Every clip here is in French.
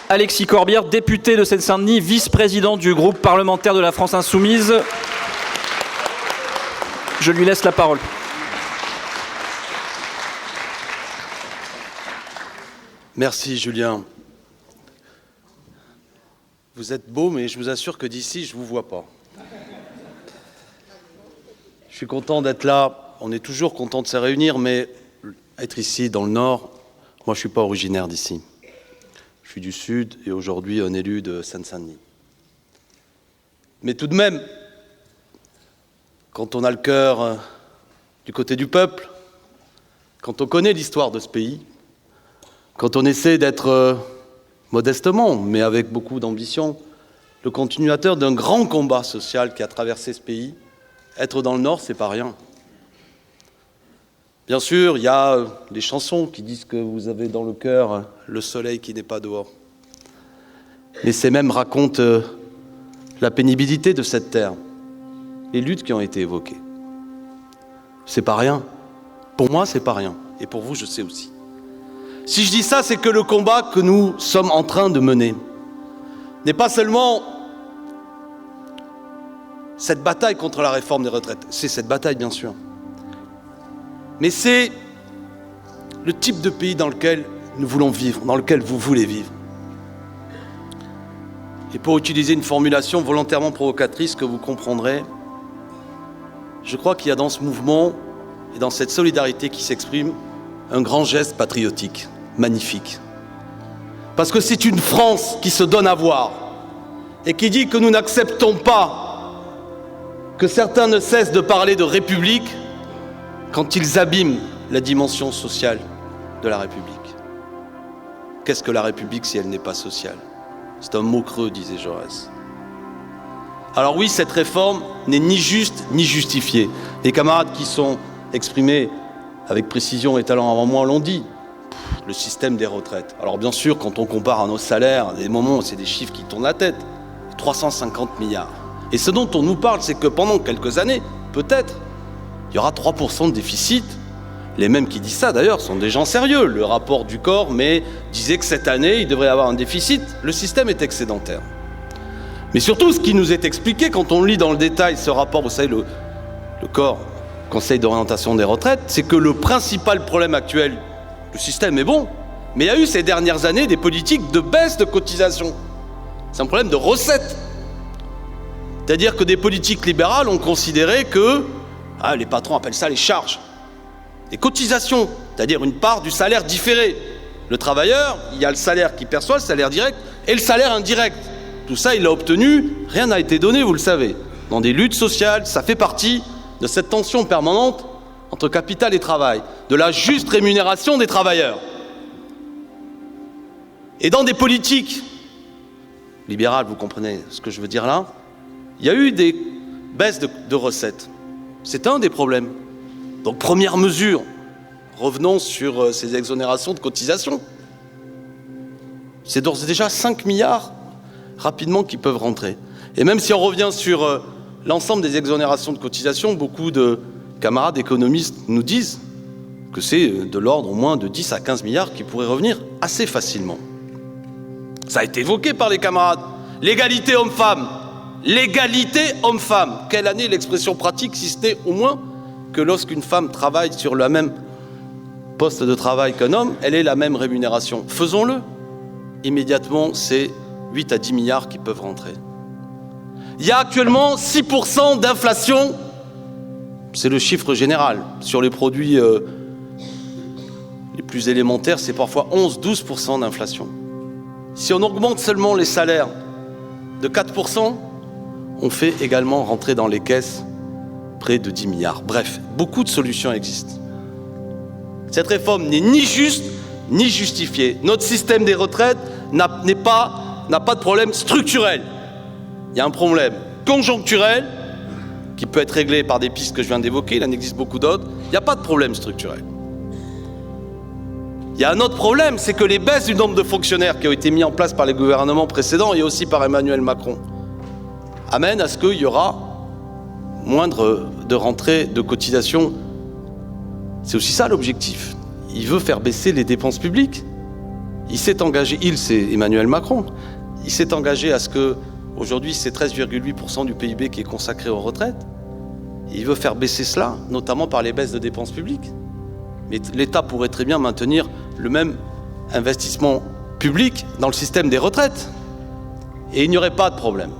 Alexis Corbière, député de Seine-Saint-Denis, vice-président du groupe parlementaire de la France Insoumise. Je lui laisse la parole. Merci Julien. Vous êtes beau, mais je vous assure que d'ici, je ne vous vois pas. Je suis content d'être là. On est toujours content de se réunir, mais être ici, dans le Nord, moi, je ne suis pas originaire d'ici. Je suis du Sud et aujourd'hui un élu de Seine-Saint-Denis. Mais tout de même, quand on a le cœur du côté du peuple, quand on connaît l'histoire de ce pays, quand on essaie d'être modestement, mais avec beaucoup d'ambition, le continuateur d'un grand combat social qui a traversé ce pays, être dans le Nord, c'est pas rien. Bien sûr, il y a des chansons qui disent que vous avez dans le cœur le soleil qui n'est pas dehors. Mais ces mêmes racontent la pénibilité de cette terre, les luttes qui ont été évoquées. C'est pas rien. Pour moi, c'est pas rien. Et pour vous, je sais aussi. Si je dis ça, c'est que le combat que nous sommes en train de mener n'est pas seulement cette bataille contre la réforme des retraites. C'est cette bataille, bien sûr. Mais c'est le type de pays dans lequel nous voulons vivre, dans lequel vous voulez vivre. Et pour utiliser une formulation volontairement provocatrice que vous comprendrez, je crois qu'il y a dans ce mouvement et dans cette solidarité qui s'exprime un grand geste patriotique, magnifique. Parce que c'est une France qui se donne à voir et qui dit que nous n'acceptons pas que certains ne cessent de parler de République quand ils abîment la dimension sociale de la République. Qu'est-ce que la République si elle n'est pas sociale ? C'est un mot creux, disait Jaurès. Alors oui, cette réforme n'est ni juste ni justifiée. Les camarades qui sont exprimés avec précision et talent avant moi l'ont dit. Le système des retraites. Alors bien sûr, quand on compare à nos salaires, des moments où c'est des chiffres qui tournent la tête. 350 milliards. Et ce dont on nous parle, c'est que pendant quelques années, peut-être, il y aura 3% de déficit. Les mêmes qui disent ça, d'ailleurs, sont des gens sérieux. Le rapport du corps disait que cette année, il devrait y avoir un déficit. Le système est excédentaire. Mais surtout, ce qui nous est expliqué, quand on lit dans le détail ce rapport, vous savez, le corps, Conseil d'orientation des retraites, c'est que le principal problème actuel, le système est bon, mais il y a eu ces dernières années des politiques de baisse de cotisation. C'est un problème de recettes. C'est-à-dire que des politiques libérales ont considéré que, les patrons appellent ça les charges, les cotisations, c'est-à-dire une part du salaire différé. Le travailleur, il y a le salaire qu'il perçoit, le salaire direct, et le salaire indirect. Tout ça, il l'a obtenu, rien n'a été donné, vous le savez. Dans des luttes sociales, ça fait partie de cette tension permanente entre capital et travail, de la juste rémunération des travailleurs. Et dans des politiques libérales, vous comprenez ce que je veux dire là, il y a eu des baisses de recettes. C'est un des problèmes. Donc première mesure, revenons sur ces exonérations de cotisations. C'est d'ores et déjà 5 milliards rapidement qui peuvent rentrer. Et même si on revient sur l'ensemble des exonérations de cotisations, beaucoup de camarades économistes nous disent que c'est de l'ordre au moins de 10 à 15 milliards qui pourraient revenir assez facilement. Ça a été évoqué par les camarades. L'égalité homme-femme. L'égalité homme-femme. Quelle année l'expression pratique, si ce n'est au moins que lorsqu'une femme travaille sur le même poste de travail qu'un homme, elle ait la même rémunération. Faisons-le. Immédiatement, c'est 8 à 10 milliards qui peuvent rentrer. Il y a actuellement 6% d'inflation, c'est le chiffre général. Sur les produits les plus élémentaires, c'est parfois 11-12% d'inflation. Si on augmente seulement les salaires de 4%, on fait également rentrer dans les caisses près de 10 milliards. Bref, beaucoup de solutions existent. Cette réforme n'est ni juste ni justifiée. Notre système des retraites n'a pas de problème structurel. Il y a un problème conjoncturel qui peut être réglé par des pistes que je viens d'évoquer, il en existe beaucoup d'autres. Il n'y a pas de problème structurel. Il y a un autre problème, c'est que les baisses du nombre de fonctionnaires qui ont été mis en place par les gouvernements précédents et aussi par Emmanuel Macron amènent à ce qu'il y aura moindre de rentrée de cotisations. C'est aussi ça l'objectif. Il veut faire baisser les dépenses publiques. Il s'est engagé, c'est Emmanuel Macron, il s'est engagé à ce que, aujourd'hui, c'est 13,8% du PIB qui est consacré aux retraites. Et il veut faire baisser cela, notamment par les baisses de dépenses publiques. Mais l'État pourrait très bien maintenir le même investissement public dans le système des retraites. Et il n'y aurait pas de problème.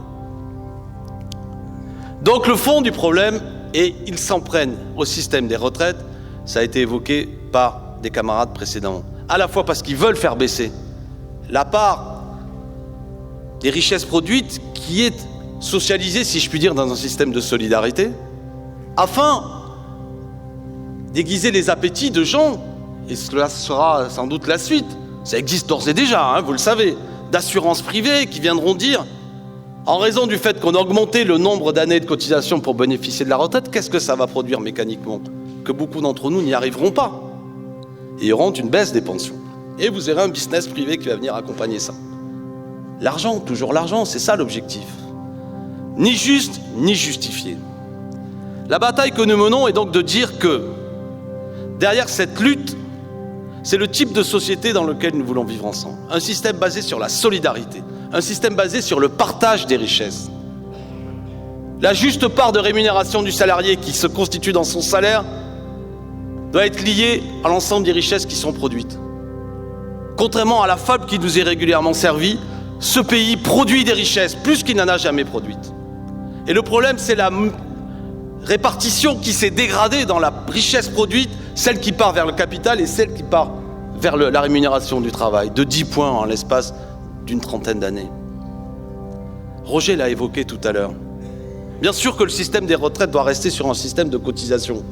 Donc le fond du problème, et ils s'en prennent au système des retraites, ça a été évoqué par des camarades précédemment. À la fois parce qu'ils veulent faire baisser la part des richesses produites qui est socialisée, si je puis dire, dans un système de solidarité, afin d'aiguiser les appétits de gens, et cela sera sans doute la suite, ça existe d'ores et déjà, vous le savez, d'assurances privées qui viendront dire, en raison du fait qu'on a augmenté le nombre d'années de cotisation pour bénéficier de la retraite, qu'est-ce que ça va produire mécaniquement? Que beaucoup d'entre nous n'y arriveront pas. Et il y aura une baisse des pensions. Et vous aurez un business privé qui va venir accompagner ça. L'argent, toujours l'argent, c'est ça l'objectif. Ni juste, ni justifié. La bataille que nous menons est donc de dire que derrière cette lutte, c'est le type de société dans lequel nous voulons vivre ensemble. Un système basé sur la solidarité, un système basé sur le partage des richesses. La juste part de rémunération du salarié qui se constitue dans son salaire doit être liée à l'ensemble des richesses qui sont produites. Contrairement à la fable qui nous est régulièrement servie, ce pays produit des richesses plus qu'il n'en a jamais produites. Et le problème, c'est la répartition qui s'est dégradée dans la richesse produite, celle qui part vers le capital et celle qui part vers la rémunération du travail, de 10 points en l'espace d'une trentaine d'années. Roger l'a évoqué tout à l'heure. Bien sûr que le système des retraites doit rester sur un système de cotisation.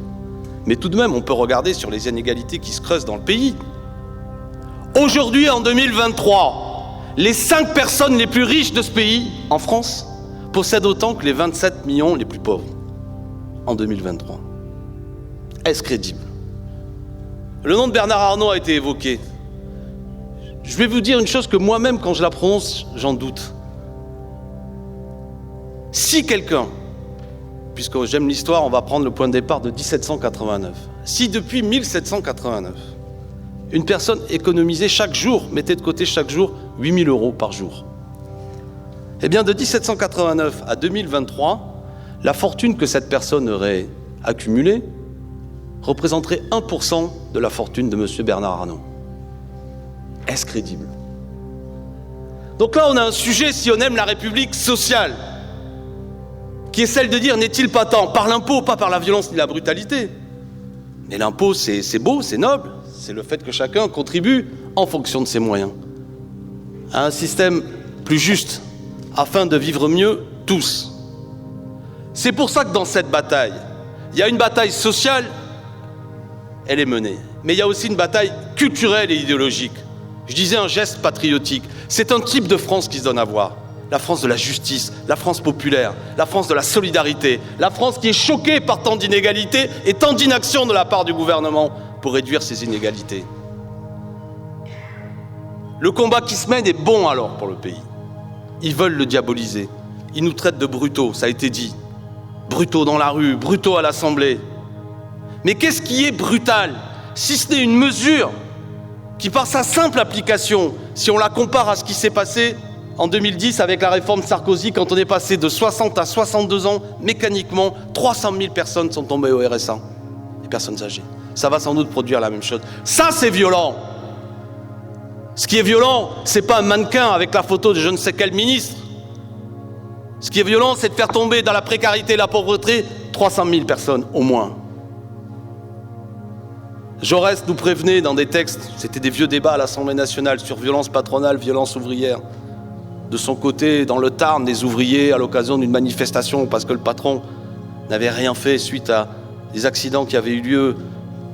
Mais tout de même, on peut regarder sur les inégalités qui se creusent dans le pays. Aujourd'hui, en 2023, les 5 personnes les plus riches de ce pays, en France, possèdent autant que les 27 millions les plus pauvres. En 2023. Est-ce crédible? Le nom de Bernard Arnault a été évoqué. Je vais vous dire une chose que moi-même, quand je la prononce, j'en doute. Si quelqu'un, puisque j'aime l'histoire, on va prendre le point de départ de 1789. Si depuis 1789, une personne économisait chaque jour, mettait de côté chaque jour 8 000 € par jour, eh bien de 1789 à 2023, la fortune que cette personne aurait accumulée représenterait 1% de la fortune de M. Bernard Arnault. Est-ce crédible? Donc là, on a un sujet, si on aime la République sociale, qui est celle de dire, n'est-il pas temps, par l'impôt, pas par la violence ni la brutalité. Mais l'impôt, c'est beau, c'est noble, c'est le fait que chacun contribue en fonction de ses moyens à un système plus juste, afin de vivre mieux tous. C'est pour ça que dans cette bataille, il y a une bataille sociale, elle est menée, mais il y a aussi une bataille culturelle et idéologique. Je disais un geste patriotique. C'est un type de France qui se donne à voir. La France de la justice, la France populaire, la France de la solidarité, la France qui est choquée par tant d'inégalités et tant d'inaction de la part du gouvernement pour réduire ces inégalités. Le combat qui se mène est bon alors pour le pays. Ils veulent le diaboliser. Ils nous traitent de brutaux, ça a été dit. Brutaux dans la rue, brutaux à l'Assemblée. Mais qu'est-ce qui est brutal, si ce n'est une mesure qui, par sa simple application, si on la compare à ce qui s'est passé en 2010 avec la réforme Sarkozy, quand on est passé de 60 à 62 ans, mécaniquement, 300 000 personnes sont tombées au RSA, les personnes âgées. Ça va sans doute produire la même chose. Ça, c'est violent. Ce qui est violent, c'est pas un mannequin avec la photo de je ne sais quel ministre. Ce qui est violent, c'est de faire tomber dans la précarité et la pauvreté 300 000 personnes, au moins. Jaurès nous prévenait dans des textes, c'était des vieux débats à l'Assemblée nationale sur violence patronale, violence ouvrière. De son côté, dans le Tarn, des ouvriers, à l'occasion d'une manifestation, parce que le patron n'avait rien fait suite à des accidents qui avaient eu lieu,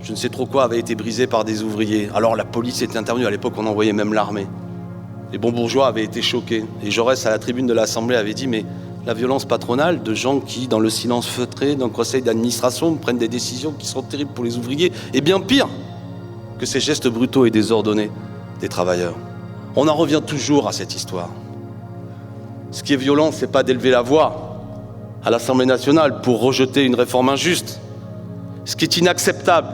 je ne sais trop quoi, avaient été brisés par des ouvriers. Alors la police était intervenue, à l'époque on envoyait même l'armée. Les bons bourgeois avaient été choqués. Et Jaurès, à la tribune de l'Assemblée, avait dit, mais la violence patronale de gens qui, dans le silence feutré d'un conseil d'administration, prennent des décisions qui sont terribles pour les ouvriers, est bien pire que ces gestes brutaux et désordonnés des travailleurs. On en revient toujours à cette histoire. Ce qui est violent, c'est pas d'élever la voix à l'Assemblée nationale pour rejeter une réforme injuste. Ce qui est inacceptable,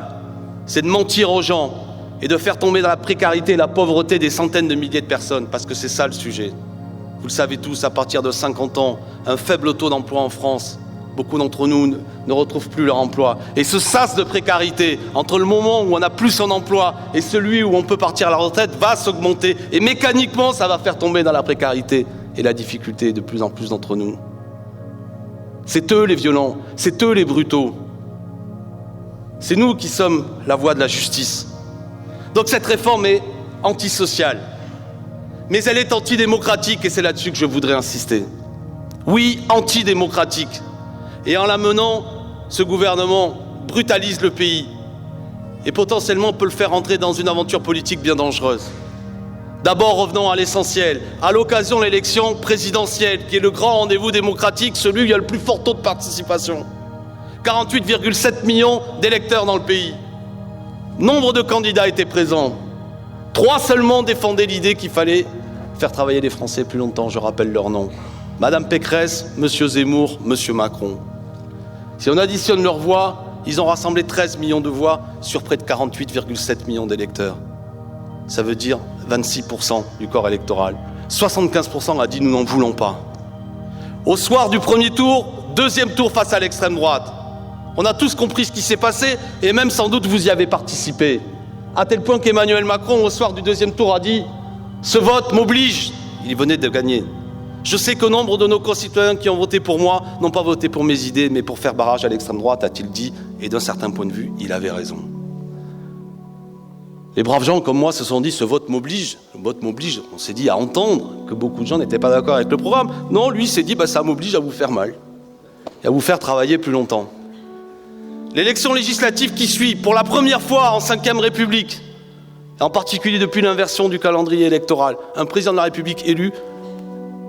c'est de mentir aux gens et de faire tomber dans la précarité et la pauvreté des centaines de milliers de personnes, parce que c'est ça le sujet. Vous le savez tous, à partir de 50 ans, un faible taux d'emploi en France. Beaucoup d'entre nous ne retrouvent plus leur emploi. Et ce sas de précarité, entre le moment où on n'a plus son emploi et celui où on peut partir à la retraite, va s'augmenter. Et mécaniquement, ça va faire tomber dans la précarité et la difficulté de plus en plus d'entre nous. C'est eux les violents, c'est eux les brutaux. C'est nous qui sommes la voie de la justice. Donc cette réforme est antisociale. Mais elle est antidémocratique et c'est là-dessus que je voudrais insister. Oui, antidémocratique. Et en la menant, ce gouvernement brutalise le pays et potentiellement peut le faire entrer dans une aventure politique bien dangereuse. D'abord, revenons à l'essentiel. À l'occasion de l'élection présidentielle, qui est le grand rendez-vous démocratique, celui où il y a le plus fort taux de participation. 48,7 millions d'électeurs dans le pays. Nombre de candidats étaient présents. 3 seulement défendaient l'idée qu'il fallait faire travailler les Français plus longtemps, je rappelle leurs noms. Madame Pécresse, Monsieur Zemmour, Monsieur Macron. Si on additionne leurs voix, ils ont rassemblé 13 millions de voix sur près de 48,7 millions d'électeurs. Ça veut dire 26% du corps électoral. 75% a dit nous n'en voulons pas. Au soir du premier tour, deuxième tour face à l'extrême droite. On a tous compris ce qui s'est passé et même sans doute vous y avez participé. À tel point qu'Emmanuel Macron, au soir du deuxième tour, a dit « Ce vote m'oblige ». Il venait de gagner. Je sais que nombre de nos concitoyens qui ont voté pour moi n'ont pas voté pour mes idées, mais pour faire barrage à l'extrême droite, a-t-il dit, et d'un certain point de vue, il avait raison. Les braves gens comme moi se sont dit, ce vote m'oblige. Le vote m'oblige, on s'est dit à entendre que beaucoup de gens n'étaient pas d'accord avec le programme. Non, lui s'est dit, ça m'oblige à vous faire mal, et à vous faire travailler plus longtemps. L'élection législative qui suit, pour la première fois en Ve République, en particulier depuis l'inversion du calendrier électoral, un président de la République élu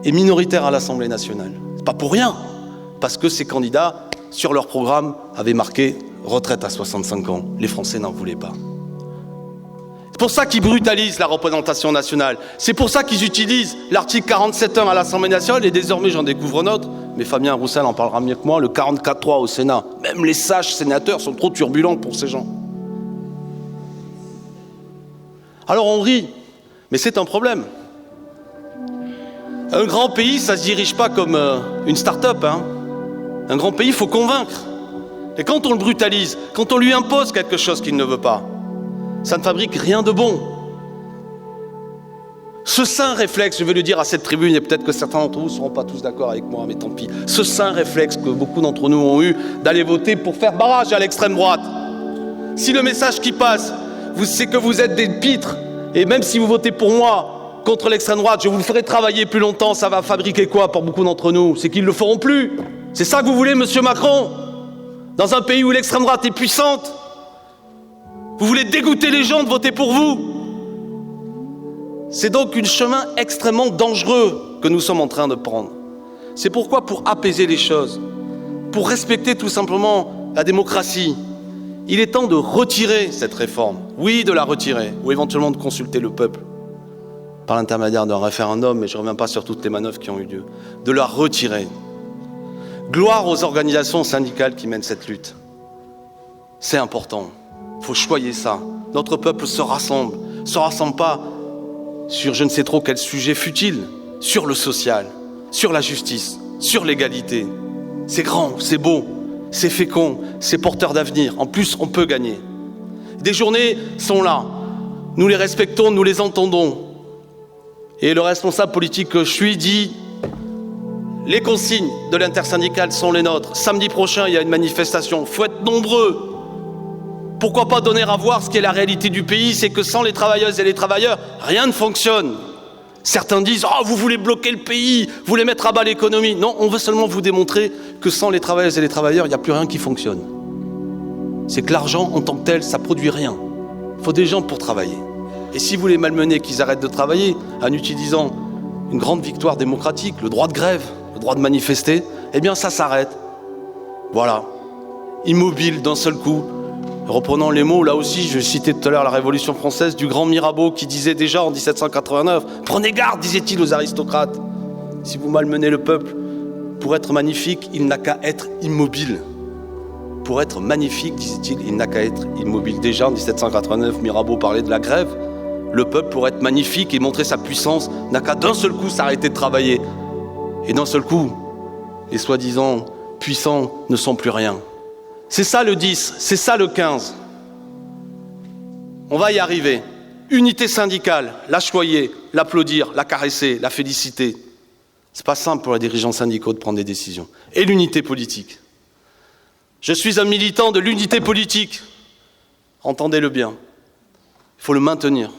est minoritaire à l'Assemblée nationale. C'est pas pour rien, parce que ces candidats, sur leur programme, avaient marqué retraite à 65 ans. Les Français n'en voulaient pas. C'est pour ça qu'ils brutalisent la représentation nationale. C'est pour ça qu'ils utilisent l'article 47.1 à l'Assemblée nationale, et désormais j'en découvre un autre, mais Fabien Roussel en parlera mieux que moi, le 44.3 au Sénat. Même les sages sénateurs sont trop turbulents pour ces gens. Alors on rit, mais c'est un problème. Un grand pays, ça ne se dirige pas comme une start-up. Un grand pays, il faut convaincre. Et quand on le brutalise, quand on lui impose quelque chose qu'il ne veut pas, ça ne fabrique rien de bon. Ce sain réflexe, je vais le dire à cette tribune, et peut-être que certains d'entre vous ne seront pas tous d'accord avec moi, mais tant pis. Ce sain réflexe que beaucoup d'entre nous ont eu, d'aller voter pour faire barrage à l'extrême droite. Si le message qui passe, c'est que vous êtes des pitres, et même si vous votez pour moi, contre l'extrême droite, je vous le ferai travailler plus longtemps, ça va fabriquer quoi pour beaucoup d'entre nous? C'est qu'ils ne le feront plus. C'est ça que vous voulez, monsieur Macron? Dans un pays où l'extrême droite est puissante? Vous voulez dégoûter les gens de voter pour vous? C'est donc un chemin extrêmement dangereux que nous sommes en train de prendre. C'est pourquoi, pour apaiser les choses, pour respecter tout simplement la démocratie, il est temps de retirer cette réforme. Oui, de la retirer, ou éventuellement de consulter le peuple par l'intermédiaire d'un référendum, mais je ne reviens pas sur toutes les manœuvres qui ont eu lieu, de la retirer. Gloire aux organisations syndicales qui mènent cette lutte. C'est important, il faut choyer ça. Notre peuple se rassemble pas sur je ne sais trop quel sujet futile, sur le social, sur la justice, sur l'égalité. C'est grand, c'est beau, c'est fécond, c'est porteur d'avenir. En plus, on peut gagner. Des journées sont là, nous les respectons, nous les entendons. Et le responsable politique que je suis dit, les consignes de l'intersyndicale sont les nôtres. Samedi prochain, il y a une manifestation. Il faut être nombreux. Pourquoi pas donner à voir ce qui est la réalité du pays? C'est que sans les travailleuses et les travailleurs, rien ne fonctionne. Certains disent « Oh, vous voulez bloquer le pays, vous voulez mettre à bas l'économie ». Non, on veut seulement vous démontrer que sans les travailleuses et les travailleurs, il n'y a plus rien qui fonctionne. C'est que l'argent, en tant que tel, ça ne produit rien. Il faut des gens pour travailler. Et si vous les malmenez, qu'ils arrêtent de travailler en utilisant une grande victoire démocratique, le droit de grève, le droit de manifester, eh bien ça s'arrête. Voilà. Immobile d'un seul coup. Reprenons les mots, là aussi, je citais tout à l'heure la Révolution française, du grand Mirabeau qui disait déjà en 1789, « Prenez garde, disait-il aux aristocrates, si vous malmenez le peuple, pour être magnifique, il n'a qu'à être immobile. pour être magnifique, disait-il, il n'a qu'à être immobile. Déjà en 1789, Mirabeau parlait de la grève. Le peuple, pour être magnifique et montrer sa puissance, n'a qu'à d'un seul coup s'arrêter de travailler. Et d'un seul coup, les soi-disant puissants ne sont plus rien. C'est ça le 10, c'est ça le 15. On va y arriver. Unité syndicale, la choyer, l'applaudir, la caresser, la féliciter. C'est pas simple pour les dirigeants syndicaux de prendre des décisions. Et l'unité politique. Je suis un militant de l'unité politique. Entendez-le bien. Il faut le maintenir.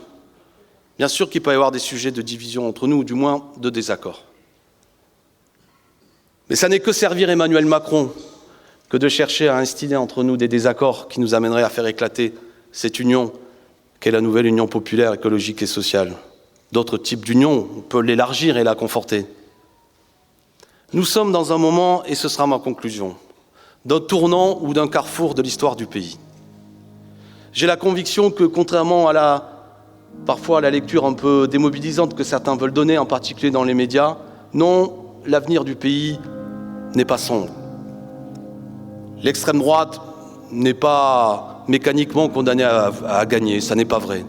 Bien sûr qu'il peut y avoir des sujets de division entre nous, ou du moins de désaccord. Mais ça n'est que servir Emmanuel Macron que de chercher à instiller entre nous des désaccords qui nous amèneraient à faire éclater cette union qu'est la nouvelle union populaire, écologique et sociale. D'autres types d'unions, on peut l'élargir et la conforter. Nous sommes dans un moment, et ce sera ma conclusion, d'un tournant ou d'un carrefour de l'histoire du pays. J'ai la conviction que, contrairement parfois à la lecture un peu démobilisante que certains veulent donner, en particulier dans les médias, non, l'avenir du pays n'est pas sombre. L'extrême droite n'est pas mécaniquement condamnée à gagner, ça n'est pas vrai.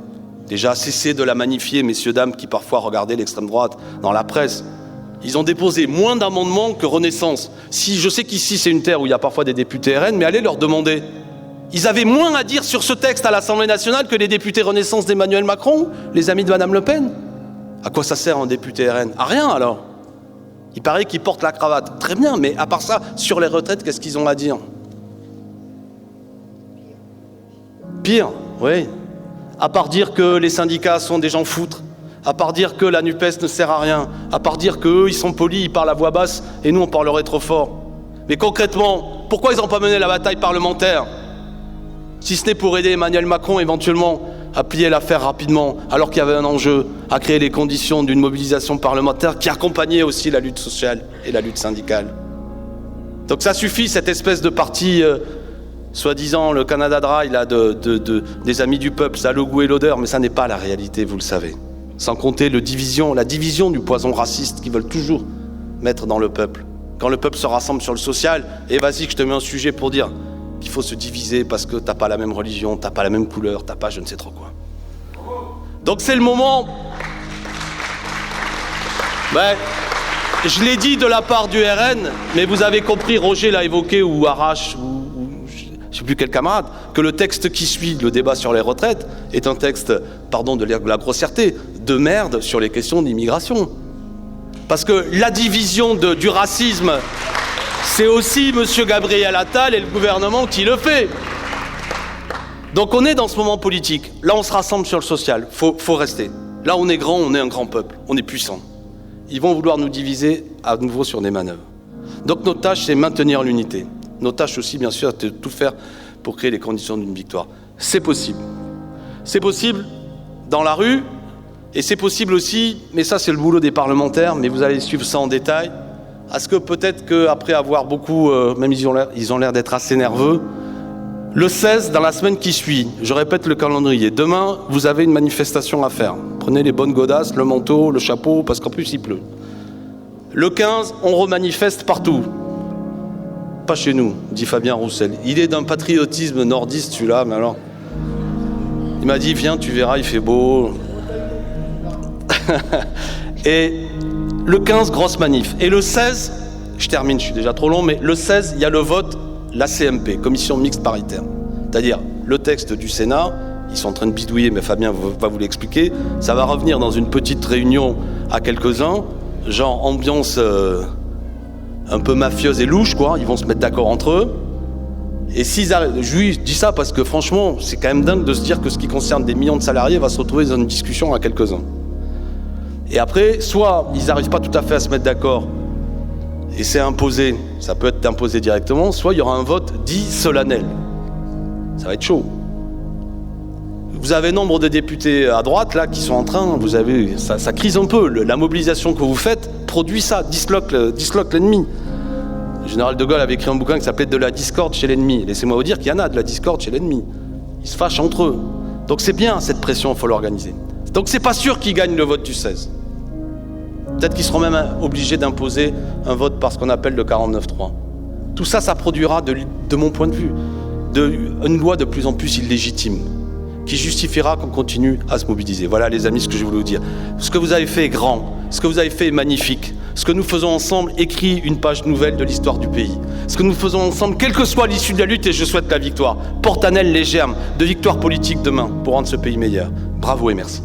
Déjà, cessez de la magnifier, messieurs, dames, qui parfois regardaient l'extrême droite dans la presse. Ils ont déposé moins d'amendements que Renaissance. Je sais qu'ici, c'est une terre où il y a parfois des députés RN, mais allez leur demander. Ils avaient moins à dire sur ce texte à l'Assemblée nationale que les députés Renaissance d'Emmanuel Macron, les amis de Madame Le Pen. À quoi ça sert un député RN? À rien alors. Il paraît qu'ils portent la cravate. Très bien, mais à part ça, sur les retraites, qu'est-ce qu'ils ont à dire? Pire, oui. À part dire que les syndicats sont des gens foutres, à part dire que la NUPES ne sert à rien, à part dire qu'eux, ils sont polis, ils parlent à voix basse, et nous, on parlerait trop fort. Mais concrètement, pourquoi ils n'ont pas mené la bataille parlementaire? Si ce n'est pour aider Emmanuel Macron, éventuellement, à plier l'affaire rapidement, alors qu'il y avait un enjeu, à créer les conditions d'une mobilisation parlementaire qui accompagnait aussi la lutte sociale et la lutte syndicale. Donc ça suffit, cette espèce de parti, soi-disant le Canada Dry, là, des amis du peuple, ça a le goût et l'odeur, mais ça n'est pas la réalité, vous le savez. Sans compter la division du poison raciste qu'ils veulent toujours mettre dans le peuple. Quand le peuple se rassemble sur le social, et vas-y que je te mets un sujet pour dire qu'il faut se diviser parce que t'as pas la même religion, t'as pas la même couleur, t'as pas je ne sais trop quoi. Donc c'est le moment. Je l'ai dit de la part du RN, mais vous avez compris, Roger l'a évoqué, ou Arrache, ou je ne sais plus quel camarade, que le texte qui suit le débat sur les retraites est un texte, pardon de la grossièreté, de merde sur les questions d'immigration. Parce que la division du racisme, c'est aussi M. Gabriel Attal et le gouvernement qui le fait. Donc on est dans ce moment politique. Là, on se rassemble sur le social. Faut rester. Là, on est grand, on est un grand peuple. On est puissant. Ils vont vouloir nous diviser à nouveau sur des manœuvres. Donc notre tâche, c'est maintenir l'unité. Notre tâche aussi, bien sûr, c'est de tout faire pour créer les conditions d'une victoire. C'est possible. C'est possible dans la rue, et c'est possible aussi, mais ça c'est le boulot des parlementaires, mais vous allez suivre ça en détail, à ce que peut-être qu'après avoir beaucoup, même ils ont l'air d'être assez nerveux, le 16, dans la semaine qui suit, je répète le calendrier, demain, vous avez une manifestation à faire. Prenez les bonnes godasses, le manteau, le chapeau, parce qu'en plus il pleut. Le 15, on remanifeste partout. Pas chez nous, dit Fabien Roussel. Il est d'un patriotisme nordiste, celui-là, mais alors... Il m'a dit, viens, tu verras, il fait beau. Et le 15, grosse manif. Et le 16, je termine, je suis déjà trop long, mais le 16, il y a le vote, la CMP, commission mixte paritaire. C'est-à-dire, le texte du Sénat, ils sont en train de bidouiller, mais Fabien va vous l'expliquer, ça va revenir dans une petite réunion à quelques-uns, genre ambiance un peu mafieuse et louche, quoi. Ils vont se mettre d'accord entre eux. Et s'ils arrivent, je dis ça parce que franchement, c'est quand même dingue de se dire que ce qui concerne des millions de salariés va se retrouver dans une discussion à quelques-uns. Et après, soit ils n'arrivent pas tout à fait à se mettre d'accord, et c'est imposé, ça peut être imposé directement, soit il y aura un vote dit solennel. Ça va être chaud. Vous avez nombre de députés à droite là qui sont en train, vous avez, ça crise un peu. La mobilisation que vous faites produit ça, disloque l'ennemi. Le général de Gaulle avait écrit un bouquin qui s'appelait « De la discorde chez l'ennemi ». Laissez-moi vous dire qu'il y en a de la discorde chez l'ennemi. Ils se fâchent entre eux. Donc c'est bien cette pression, il faut l'organiser. Donc c'est pas sûr qu'ils gagnent le vote du 16. Peut-être qu'ils seront même obligés d'imposer un vote par ce qu'on appelle le 49-3. Tout ça, ça produira, de mon point de vue, une loi de plus en plus illégitime, qui justifiera qu'on continue à se mobiliser. Voilà les amis ce que je voulais vous dire. Ce que vous avez fait est grand, ce que vous avez fait est magnifique. Ce que nous faisons ensemble écrit une page nouvelle de l'histoire du pays. Ce que nous faisons ensemble, quelle que soit l'issue de la lutte, et je souhaite la victoire, porte en elle les germes de victoire politique demain pour rendre ce pays meilleur. Bravo et merci.